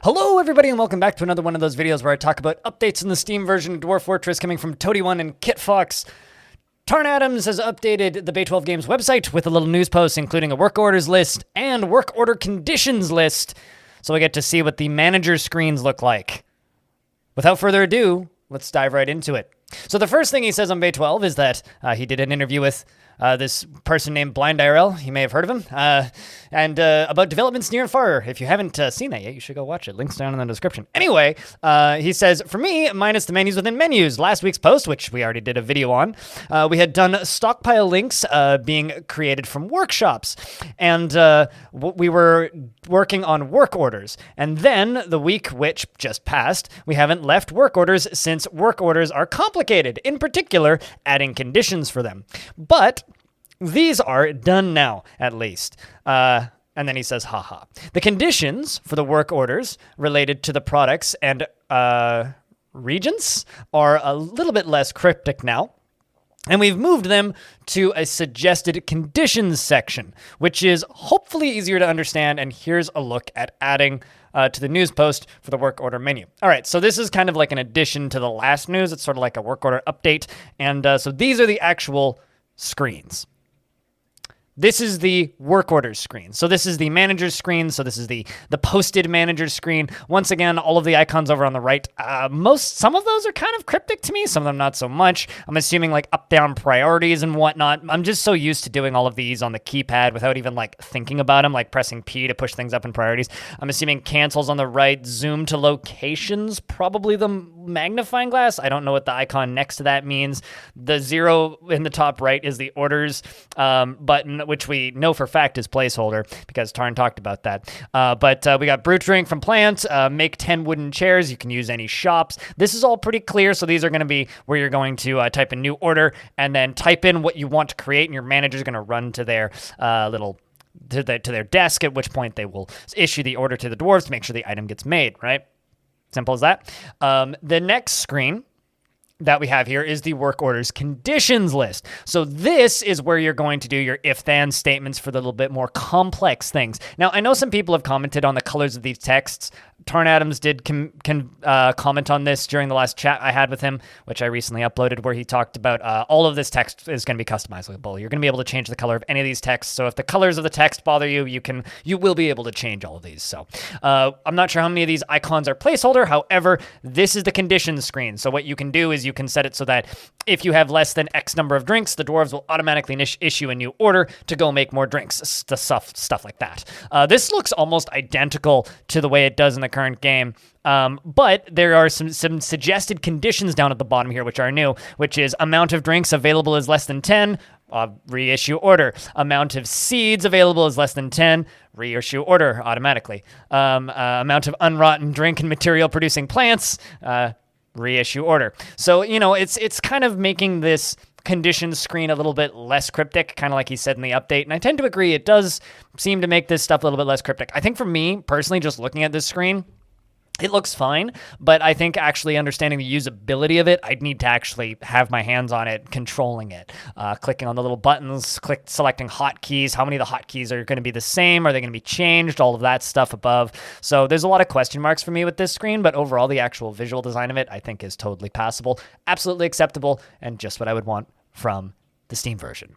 Hello everybody and welcome back to another one of those videos where I talk about updates in the Steam version of Dwarf Fortress coming from Toady1 and KitFox. Tarn Adams has updated the Bay 12 Games website with a little news post including a work orders list and work order conditions list, so we get to see what the manager screens look like. Without further ado, let's dive right into it. So the first thing he says on Bay 12 is that he did an interview with this person named Blind IRL. You may have heard of him. And about developments near and far. If you haven't seen that yet, you should go watch it. Links down in the description. Anyway, he says, for me, minus the menus within menus. Last week's post, which we already did a video on, we had done stockpile links being created from workshops. And we were working on work orders. And then the week which just passed, we haven't left work orders since work orders are complicated. In particular, adding conditions for them. But these are done now, at least. And then he says, haha. The conditions for the work orders related to the products and regions are a little bit less cryptic now. And we've moved them to a suggested conditions section, which is hopefully easier to understand. And here's a look at adding to the news post for the work order menu. All right, so this is kind of like an addition to the last news. It's sort of like a work order update. And so these are the actual screens. This is the work orders screen. So this is the manager's screen. So this is the posted manager's screen. Once again, all of the icons over on the right. Some of those are kind of cryptic to me. Some of them not so much. I'm assuming like up-down priorities and whatnot. I'm just so used to doing all of these on the keypad without even like thinking about them, like pressing P to push things up in priorities. I'm assuming cancels on the right, zoom to locations, probably the magnifying glass. I don't know what the icon next to that means. The 0 in the top right is the orders button, which we know for fact is placeholder because Tarn talked about that. But we got brew drink from plant, make 10 wooden chairs. You can use any shops. This is all pretty clear. So these are going to be where you're going to type in new order and then type in what you want to create, and your manager is going to run to their to their desk, at which point they will issue the order to the dwarves to make sure the item gets made, right? Simple as that. The next screen that we have here is the work orders conditions list. So this is where you're going to do your if-then statements for the little bit more complex things. Now, I know some people have commented on the colors of these texts. Tarn Adams did comment on this during the last chat I had with him, which I recently uploaded, where he talked about all of this text is going to be customizable. You're going to be able to change the color of any of these texts. So if the colors of the text bother you, you will be able to change all of these. So I'm not sure how many of these icons are placeholder. However, this is the conditions screen. So what you can do is you can set it so that if you have less than X number of drinks, the dwarves will automatically issue a new order to go make more drinks, stuff like that. This looks almost identical to the way it does in the current game, but there are some suggested conditions down at the bottom here which are new, which is amount of drinks available is less than 10, reissue order. Amount of seeds available is less than 10, reissue order automatically. Amount of unrotten drink and material producing plants, reissue order. So, it's kind of making this conditions screen a little bit less cryptic, kind of like he said in the update. And I tend to agree, it does seem to make this stuff a little bit less cryptic. I think for me, personally, just looking at this screen, it looks fine, but I think actually understanding the usability of it, I'd need to actually have my hands on it, controlling it, clicking on the little buttons, selecting hotkeys. How many of the hotkeys are going to be the same? Are they going to be changed? All of that stuff above. So there's a lot of question marks for me with this screen, but overall the actual visual design of it, I think, is totally passable, absolutely acceptable, and just what I would want from the Steam version.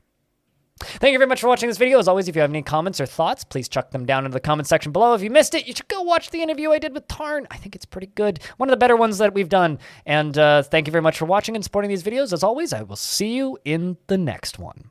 Thank you very much for watching this video. As always, if you have any comments or thoughts, please chuck them down in the comment section below. If you missed it, you should go watch the interview I did with Tarn. I think it's pretty good. One of the better ones that we've done. And thank you very much for watching and supporting these videos. As always, I will see you in the next one.